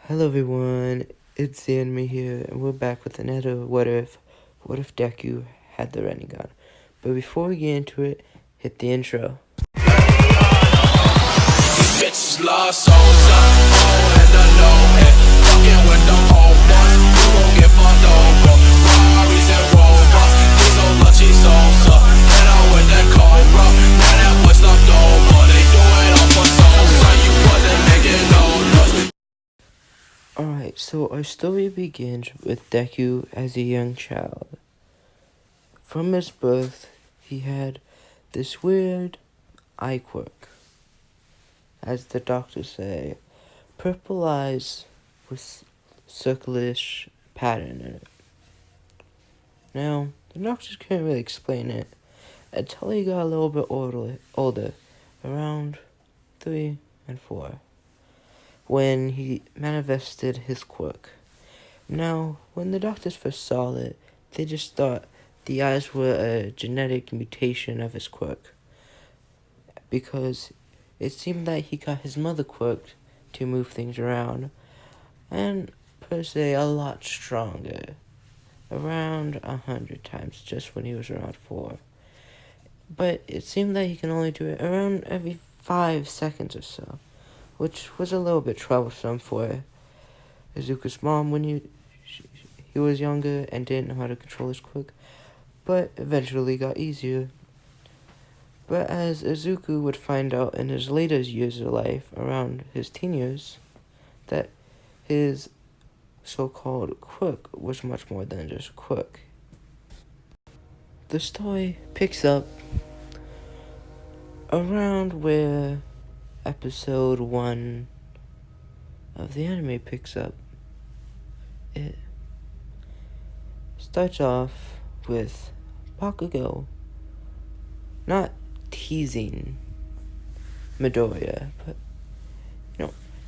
Hello everyone, it's the enemy here, and we're back with another what if Deku had the rinnegan. But before we get into it, hit the intro. Alright, so our story begins with Deku as a young child. From his birth, he had this weird eye quirk. As the doctors say, purple eyes with circlish pattern in it. Now, the doctors couldn't really explain it until he got a little bit older, around 3 and 4, when he manifested his quirk. Now, when the doctors first saw it, they just thought the eyes were a genetic mutation of his quirk, because it seemed that he got his mother quirked to move things around, and per se a lot stronger, around 100 times just when he was around 4. But it seemed that he can only do it around every 5 seconds or so, which was a little bit troublesome for Izuku's mom when he was younger and didn't know how to control his quirk, but eventually got easier. But as Izuku would find out in his later years of life, around his teen years, that his so-called quirk was much more than just a quirk. The story picks up around where episode 1 of the anime picks up. It starts off with Bakugo not teasing Midoriya, but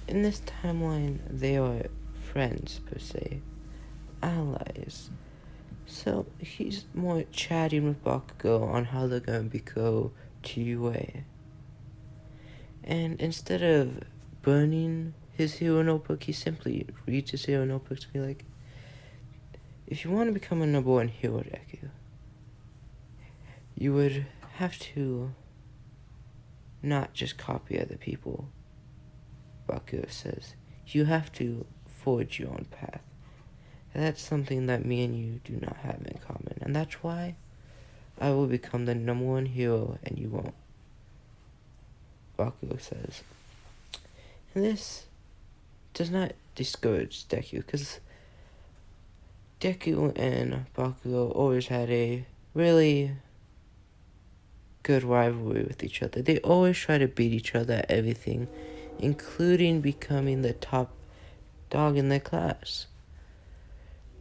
in this timeline they are friends per se, allies. So he's more chatting with Bakugo on how they're gonna go to UA. And instead of burning his hero notebook, he simply reads his hero notebook to be like, if you want to become a number 1 hero, Deku, you would have to not just copy other people. Bakugo says, you have to forge your own path. And that's something that me and you do not have in common. And that's why I will become the number 1 hero and you won't. Bakugo says. And this does not discourage Deku, because Deku and Bakugo always had a really good rivalry with each other. They always try to beat each other at everything, including becoming the top dog in their class.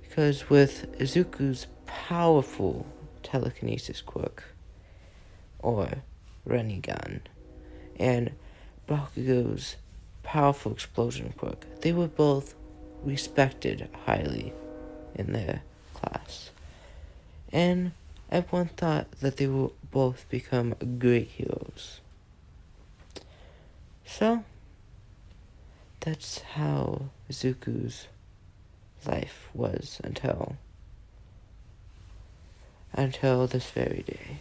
Because with Izuku's powerful telekinesis quirk, or rinnegan, and Bakugo's powerful explosion quirk, they were both respected highly in their class. And everyone thought that they will both become great heroes. So, that's how Izuku's life was until this very day.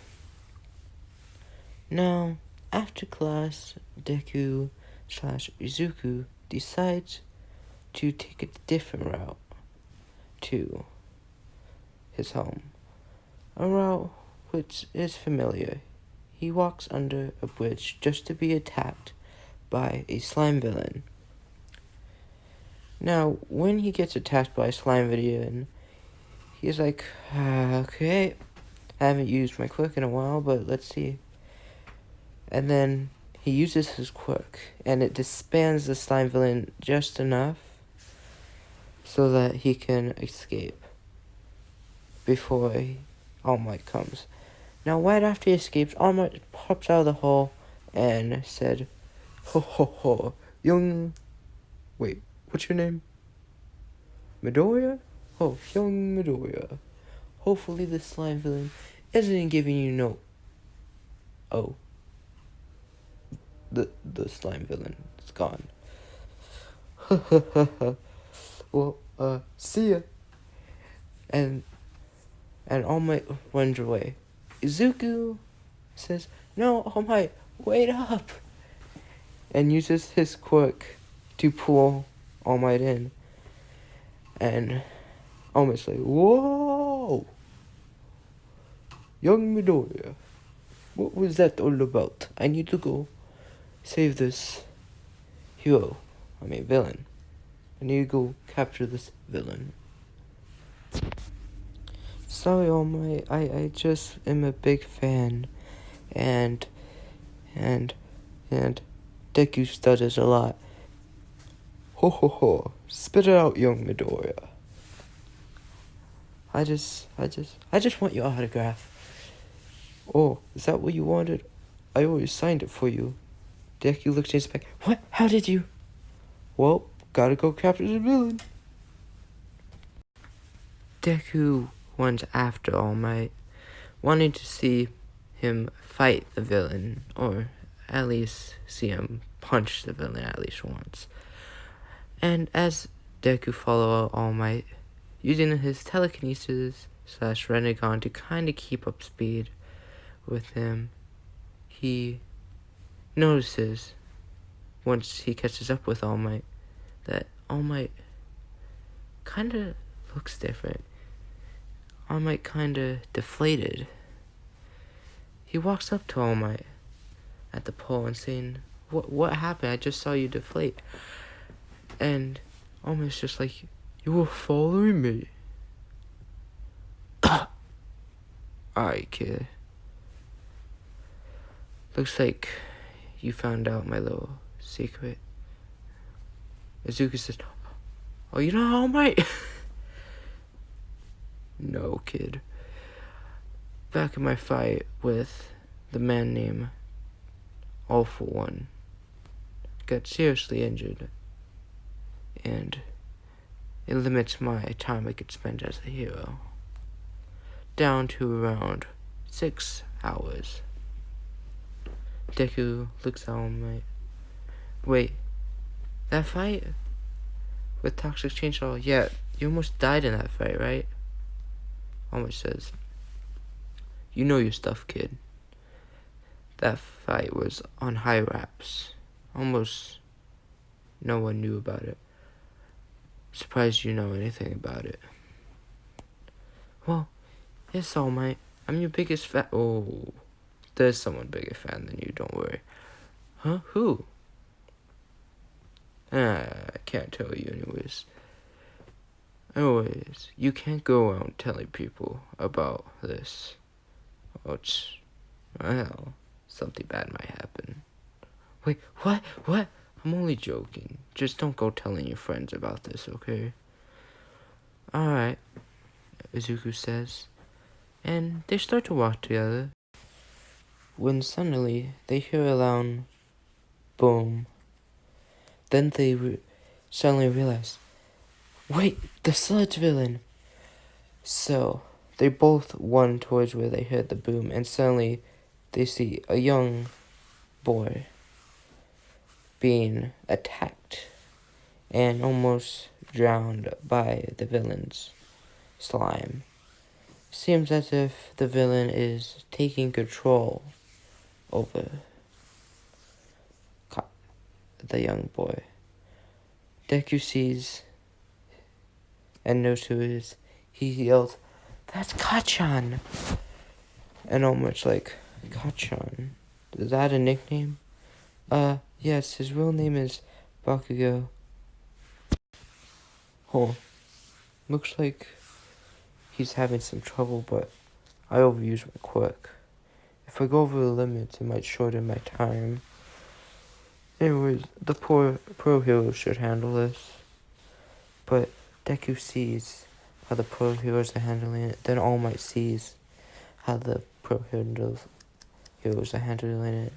Now, after class, Deku / Izuku decides to take a different route to his home. A route which is familiar. He walks under a bridge just to be attacked by a slime villain. Now, when he gets attacked by a slime villain, he's like, okay, I haven't used my quirk in a while, but let's see. And then he uses his quirk, and it disbands the slime villain just enough so that he can escape before All Might comes. Now, right after he escapes, All Might pops out of the hole and said, ho ho ho, wait, what's your name? Midoriya? Oh, young Midoriya. Hopefully the slime villain isn't giving you no... Oh. The slime villain is gone. well, see ya. And All Might runs away. Izuku says, no, All Might, wait up. And uses his quirk to pull All Might in. And All Might's like, whoa! Young Midoriya, what was that all about? I need to go save this villain. I need to go capture this villain. Sorry, All Might, I just am a big fan. And Deku stutters a lot. Ho ho ho, spit it out, young Midoriya. I just want your autograph. Oh, is that what you wanted? I always signed it for you. Deku looks in his back. What? How did you? Well, gotta go capture the villain. Deku went after All Might, wanting to see him fight the villain, or at least see him punch the villain at least once. And as Deku followed All Might, using his telekinesis / rinnegan to kind of keep up speed with him, he notices, once he catches up with All Might, that All Might kind of looks different. All Might kind of deflated. He walks up to All Might at the pole and saying, What happened? I just saw you deflate. And All Might's just like, you were following me. Alright, kid. Looks like you found out my little secret. Izuku says, oh, you know All Might? No, kid. Back in my fight with the man named All For One, got seriously injured, and it limits my time I could spend as a hero down to around 6 hours. Deku looks at All Might. Wait, that fight with Toxic Chainsaw? Yeah, you almost died in that fight, right? All Might says, you know your stuff, kid. That fight was on high wraps. Almost no one knew about it. Surprised you know anything about it. Well, yes, All Might. I'm your biggest fan. Oh, there's someone bigger fan than you, don't worry. Huh? Who? I can't tell you anyways. Anyways, you can't go around telling people about this. Well, something bad might happen. Wait, what? What? I'm only joking. Just don't go telling your friends about this, okay? Alright, Izuku says. And they start to walk together, when suddenly they hear a loud boom. Then they suddenly realize, wait, the sludge villain! So they both run towards where they heard the boom, and suddenly they see a young boy being attacked and almost drowned by the villain's slime. Seems as if the villain is taking control over the young boy. Deku sees and knows who it is. He yells, that's Kachan! And almost like, Kachan? Is that a nickname? Yes, his real name is Bakugo. Oh, looks like he's having some trouble, but I overuse my quirk. If I go over the limits, it might shorten my time. Anyways, the pro hero should handle this. But Deku sees how the pro heroes are handling it. Then All Might sees how the pro heroes are handling it.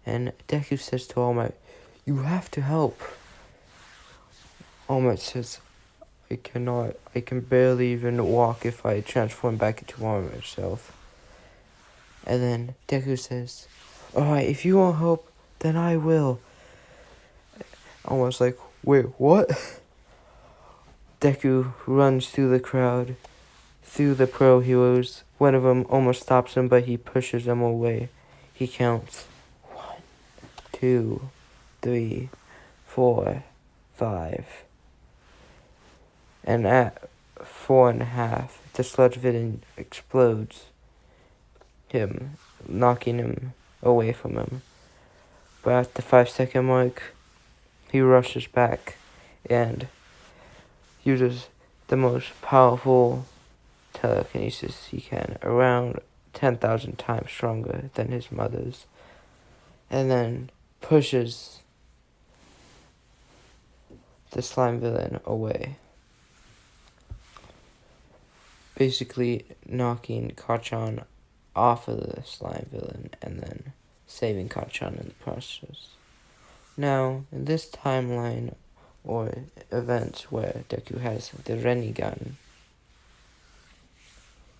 And Deku says to All Might, you have to help. All Might says, I cannot. I can barely even walk if I transform back into armor myself. And then Deku says, alright, if you want help, then I will. Almost like, wait, what? Deku runs through the crowd, through the pro heroes. One of them almost stops him, but he pushes them away. He counts 1, 2, 3, 4, 5. And at 4.5, the sludge villain explodes him, knocking him away from him. But at the 5-second mark, he rushes back and uses the most powerful telekinesis he can, around 10,000 times stronger than his mother's, and then pushes the slime villain away, basically knocking Kacchan off of the slime villain and then saving Kacchan in the process. Now, in this timeline or events where Deku has the rinnegan,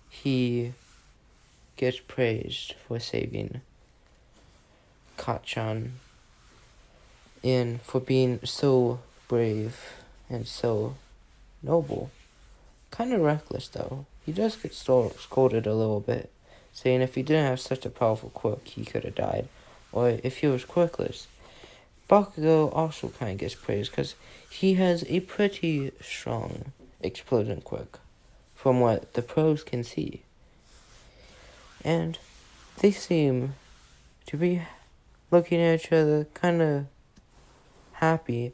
he gets praised for saving Kacchan and for being so brave and so noble. Kind of reckless though. He does get scolded a little bit, saying if he didn't have such a powerful quirk, he could have died, or if he was quirkless. Bakugo also kind of gets praised because he has a pretty strong explosion quirk, from what the pros can see. And they seem to be looking at each other kind of happy,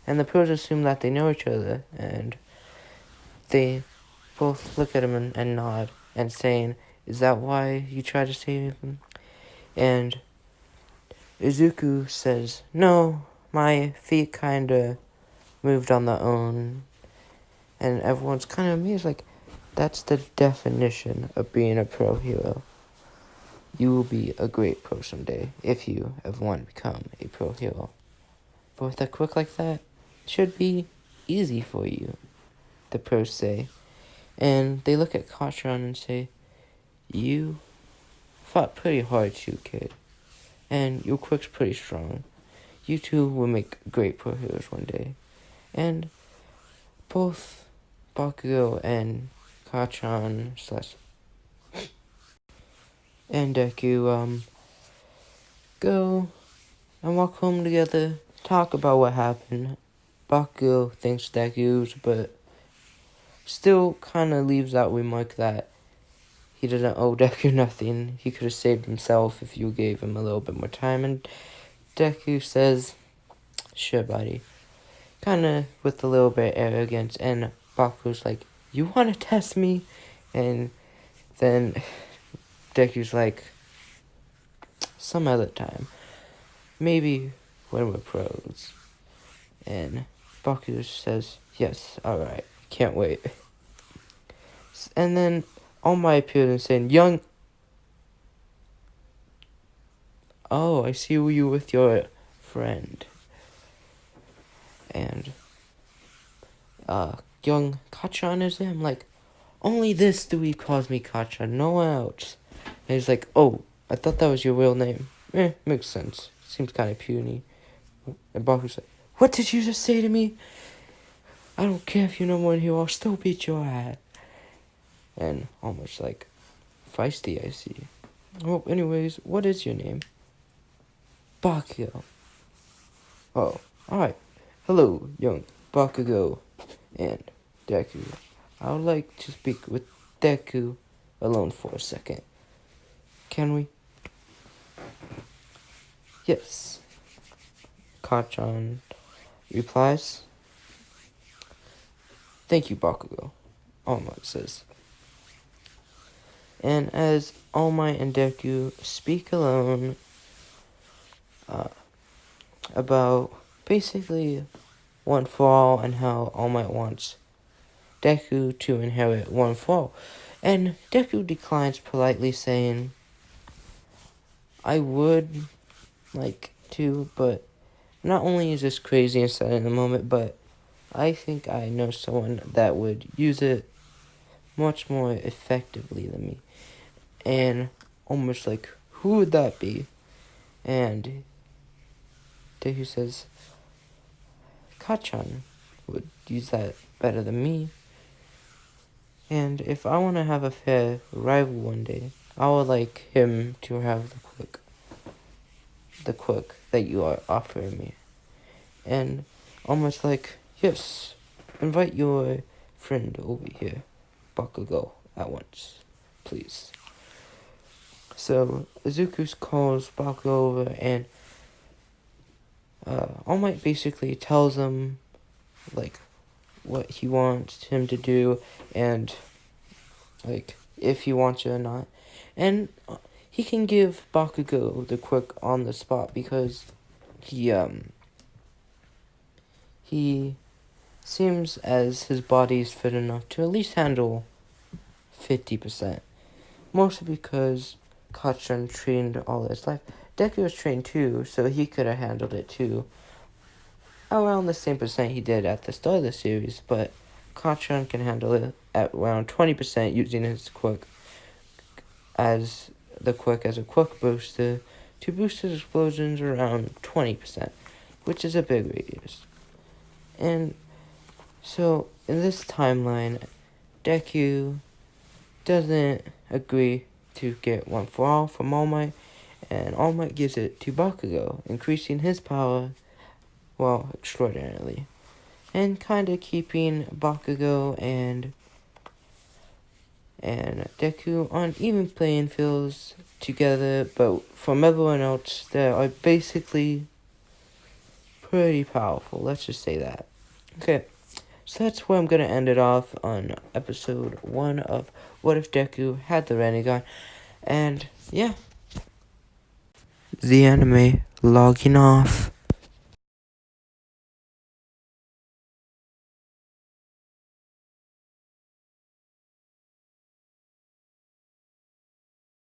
and the pros assume that they know each other, and they both look at him and nod and saying, "Is that why you tried to save him?" And Izuku says, "No, my feet kind of moved on their own." And everyone's kind of amazed, like, that's the definition of being a pro hero. You will be a great pro someday if you ever want to become a pro hero. But with a quirk like that, it should be easy for you, the pros say. And they look at Kacchan and say, "You fought pretty hard too, kid. And your quirk's pretty strong. You two will make great pro heroes one day." And both Bakugo and Kacchan and Deku go and walk home together, talk about what happened. Bakugo thanks Deku's, but still kind of leaves that remark that he doesn't owe Deku nothing. He could have saved himself if you gave him a little bit more time. And Deku says, "Sure, buddy." Kind of with a little bit of arrogance. And Bakugo's like, "You want to test me?" And then Deku's like, "Some other time. Maybe when we're pros." And Bakugo says, "Yes, alright. Can't wait." And then All Might appeared and saying, "Young..." "Oh, I see you with your friend." And young Kacchan is him. Like, "Only this do he calls me Kacchan, no one else." And he's like, "Oh, I thought that was your real name." Makes sense. Seems kind of puny. And Baku's like, "What did you just say to me? I don't care if you know more than you, I'll still beat your ass." And almost like feisty, I see. Well, anyways, what is your name? Bakugo. Oh, alright. Hello, young Bakugo and Deku. I would like to speak with Deku alone for a second. Can we? Yes. Kacchan replies. "Thank you, Bakugo," All Might says. And as All Might and Deku speak alone about basically One for All and how All Might wants Deku to inherit One for All. And Deku declines politely, saying, "I would like to, but not only is this crazy and sad in the moment, but I think I know someone that would use it much more effectively than me." And almost like, who would that be? And Deku says, "Kacchan would use that better than me. And if I want to have a fair rival one day, I would like him to have the quirk that you are offering me. And almost like, yes, invite your friend over here, Bakugo, at once, please. So Izuku calls Bakugo over, and All Might basically tells him like what he wants him to do, and like if he wants it or not. And he can give Bakugo the quirk on the spot because he seems as his body is fit enough to at least handle 50%. Mostly because Kachan trained all his life. Deku was trained too, so he could have handled it too. Around the same percent he did at the start of the series, but Kachan can handle it at around 20% using his quirk as a quirk booster to boost his explosions around 20%, which is a big radius. And so in this timeline, Deku doesn't agree to get One for All from All Might, and All Might gives it to Bakugo, increasing his power, well, extraordinarily, and kind of keeping Bakugo and Deku on even playing fields together, but from everyone else, they are basically pretty powerful, let's just say that. Okay, so that's where I'm going to end it off on episode 1 of What If Deku Had the rinnegan. And yeah, the anime logging off.